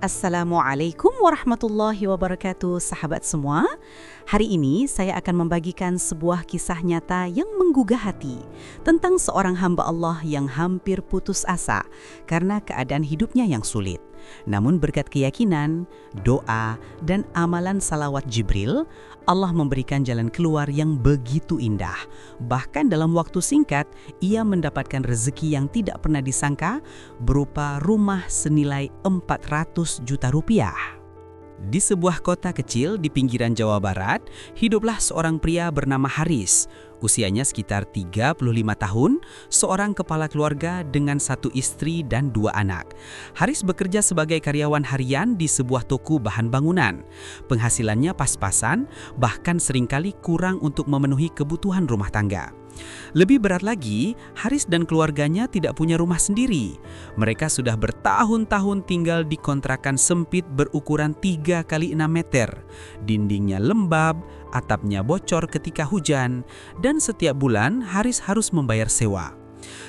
Assalamualaikum warahmatullahi wabarakatuh, sahabat semua. Hari ini saya akan membagikan sebuah kisah nyata yang menggugah hati tentang seorang hamba Allah yang hampir putus asa karena keadaan hidupnya yang sulit. Namun berkat keyakinan, doa, dan amalan salawat Jibril, Allah memberikan jalan keluar yang begitu indah. Bahkan dalam waktu singkat, ia mendapatkan rezeki yang tidak pernah disangka berupa rumah senilai 400 juta rupiah. Di sebuah kota kecil di pinggiran Jawa Barat, hiduplah seorang pria bernama Haris. Usianya sekitar 35 tahun, seorang kepala keluarga dengan satu istri dan 2 anak. Haris bekerja sebagai karyawan harian di sebuah toko bahan bangunan. Penghasilannya pas-pasan, bahkan seringkali kurang untuk memenuhi kebutuhan rumah tangga. Lebih berat lagi, Haris dan keluarganya tidak punya rumah sendiri. Mereka sudah bertahun-tahun tinggal di kontrakan sempit berukuran 3 kali 6 meter. Dindingnya lembab, atapnya bocor ketika hujan, dan setiap bulan Haris harus membayar sewa.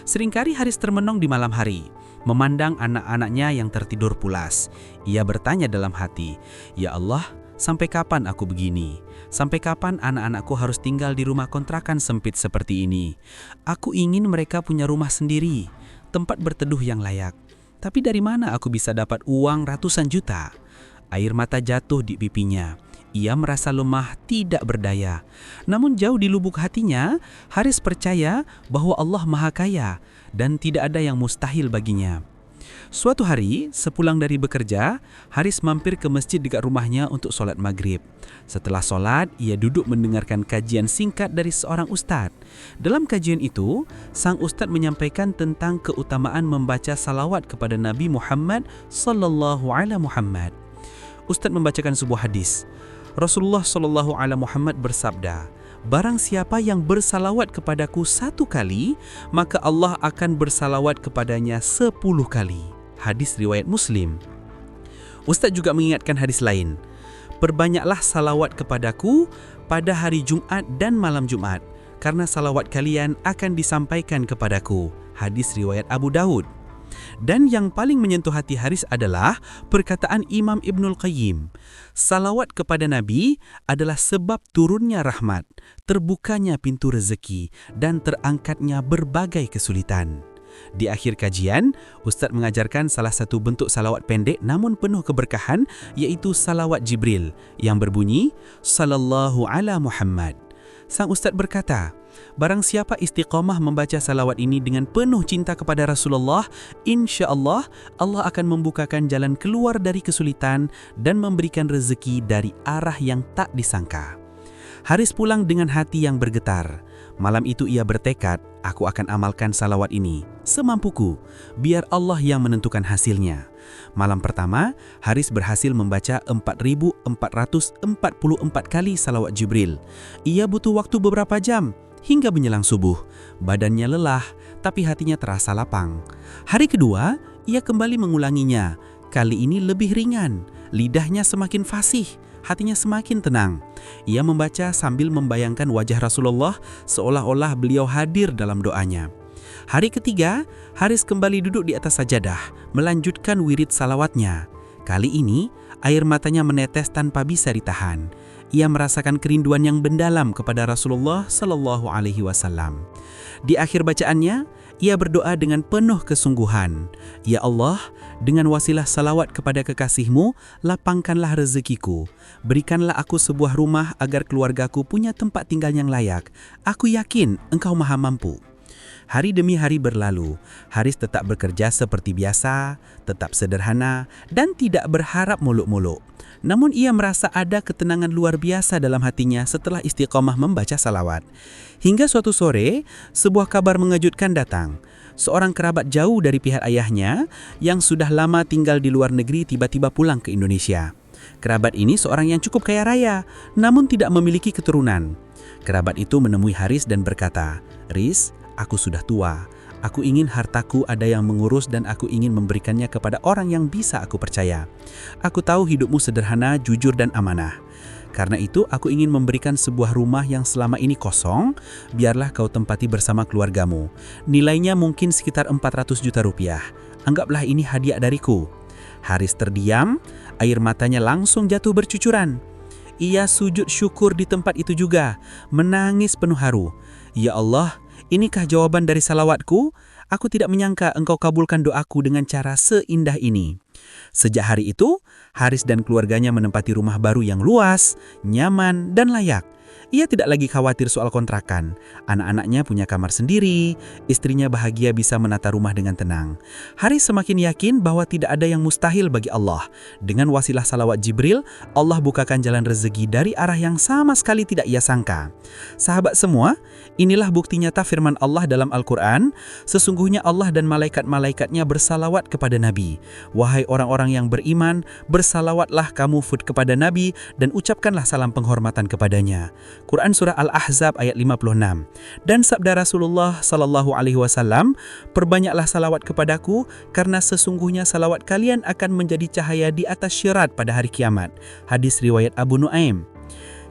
Seringkali Haris termenung di malam hari, memandang anak-anaknya yang tertidur pulas. Ia bertanya dalam hati, "Ya Allah, sampai kapan aku begini? Sampai kapan anak-anakku harus tinggal di rumah kontrakan sempit seperti ini? Aku ingin mereka punya rumah sendiri, tempat berteduh yang layak. Tapi dari mana aku bisa dapat uang ratusan juta?" Air mata jatuh di pipinya. Ia merasa lemah, tidak berdaya. Namun jauh di lubuk hatinya, Haris percaya bahwa Allah Maha Kaya dan tidak ada yang mustahil baginya. Suatu hari, sepulang dari bekerja, Haris mampir ke masjid dekat rumahnya untuk sholat maghrib. Setelah sholat, ia duduk mendengarkan kajian singkat dari seorang ustadz. Dalam kajian itu, sang ustadz menyampaikan tentang keutamaan membaca salawat kepada Nabi Muhammad sallallahu alaihi Muhammad. Ustadz membacakan sebuah hadis. Rasulullah sallallahu alaihi Muhammad bersabda, "Barang siapa yang bersalawat kepadaku 1 kali, maka Allah akan bersalawat kepadanya 10 kali." Hadis riwayat Muslim. Ustaz juga mengingatkan hadis lain. "Perbanyaklah salawat kepadaku pada hari Jumat dan malam Jumat, karena salawat kalian akan disampaikan kepadaku." Hadis riwayat Abu Daud. Dan yang paling menyentuh hati Haris adalah perkataan Imam Ibnul Qayyim. Salawat kepada Nabi adalah sebab turunnya rahmat, terbukanya pintu rezeki, dan terangkatnya berbagai kesulitan. Di akhir kajian, Ustadz mengajarkan salah satu bentuk salawat pendek namun penuh keberkahan, yaitu salawat Jibril yang berbunyi, "Sallallahu ala Muhammad." Sang Ustadz berkata, barang siapa istiqamah membaca salawat ini dengan penuh cinta kepada Rasulullah, insya Allah, Allah akan membukakan jalan keluar dari kesulitan dan memberikan rezeki dari arah yang tak disangka. Haris pulang dengan hati yang bergetar. Malam itu ia bertekad, aku akan amalkan salawat ini semampuku, biar Allah yang menentukan hasilnya. Malam pertama, Haris berhasil membaca 4.444 kali salawat Jibril. Ia butuh waktu beberapa jam, hingga menjelang subuh. Badannya lelah, tapi hatinya terasa lapang. Hari kedua, ia kembali mengulanginya. Kali ini lebih ringan, lidahnya semakin fasih, hatinya semakin tenang. Ia membaca sambil membayangkan wajah Rasulullah seolah-olah beliau hadir dalam doanya. Hari ketiga, Haris kembali duduk di atas sajadah, melanjutkan wirid salawatnya. Kali ini, air matanya menetes tanpa bisa ditahan. Ia merasakan kerinduan yang mendalam kepada Rasulullah sallallahu alaihi wasallam. Di akhir bacaannya, ia berdoa dengan penuh kesungguhan. Ya Allah, dengan wasilah salawat kepada kekasihmu, lapangkanlah rezekiku. Berikanlah aku sebuah rumah agar keluargaku punya tempat tinggal yang layak. Aku yakin Engkau Maha Mampu. Hari demi hari berlalu, Haris tetap bekerja seperti biasa, tetap sederhana, dan tidak berharap muluk-muluk. Namun ia merasa ada ketenangan luar biasa dalam hatinya setelah istiqamah membaca salawat. Hingga suatu sore, sebuah kabar mengejutkan datang. Seorang kerabat jauh dari pihak ayahnya yang sudah lama tinggal di luar negeri tiba-tiba pulang ke Indonesia. Kerabat ini seorang yang cukup kaya raya, namun tidak memiliki keturunan. Kerabat itu menemui Haris dan berkata, "Riz, aku sudah tua. Aku ingin hartaku ada yang mengurus dan aku ingin memberikannya kepada orang yang bisa aku percaya. Aku tahu hidupmu sederhana, jujur dan amanah. Karena itu aku ingin memberikan sebuah rumah yang selama ini kosong, biarlah kau tempati bersama keluargamu. Nilainya mungkin sekitar 400 juta rupiah. Anggaplah ini hadiah dariku." Haris terdiam, air matanya langsung jatuh bercucuran. Ia sujud syukur di tempat itu juga, menangis penuh haru. Ya Allah, inikah jawaban dari salawatku? Aku tidak menyangka Engkau kabulkan doaku dengan cara seindah ini. Sejak hari itu, Haris dan keluarganya menempati rumah baru yang luas, nyaman, dan layak. Ia tidak lagi khawatir soal kontrakan. Anak-anaknya punya kamar sendiri, istrinya bahagia bisa menata rumah dengan tenang. Haris semakin yakin bahwa tidak ada yang mustahil bagi Allah. Dengan wasilah salawat Jibril, Allah bukakan jalan rezeki dari arah yang sama sekali tidak ia sangka. Sahabat semua, inilah bukti nyata firman Allah dalam Al-Quran. Sesungguhnya Allah dan malaikat-malaikatnya bersalawat kepada Nabi. Wahai orang-orang yang beriman, bersalawatlah kamu kepada Nabi dan ucapkanlah salam penghormatan kepadanya. Quran Surah Al-Ahzab ayat 56. Dan sabda Rasulullah sallallahu alaihi wasallam, perbanyaklah salawat kepadaku karena sesungguhnya salawat kalian akan menjadi cahaya di atas syirat pada hari kiamat. Hadis riwayat Abu Nuaim.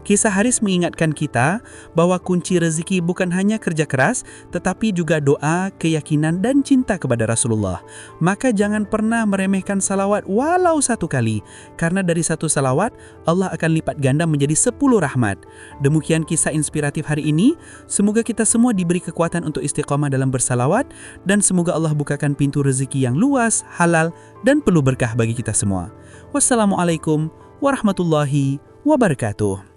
Kisah Haris mengingatkan kita bahwa kunci rezeki bukan hanya kerja keras, tetapi juga doa, keyakinan, dan cinta kepada Rasulullah. Maka jangan pernah meremehkan salawat walau satu kali, karena dari satu salawat, Allah akan lipat ganda menjadi 10 rahmat. Demikian kisah inspiratif hari ini. Semoga kita semua diberi kekuatan untuk istiqamah dalam bersalawat, dan semoga Allah bukakan pintu rezeki yang luas, halal, dan penuh berkah bagi kita semua. Wassalamualaikum warahmatullahi wabarakatuh.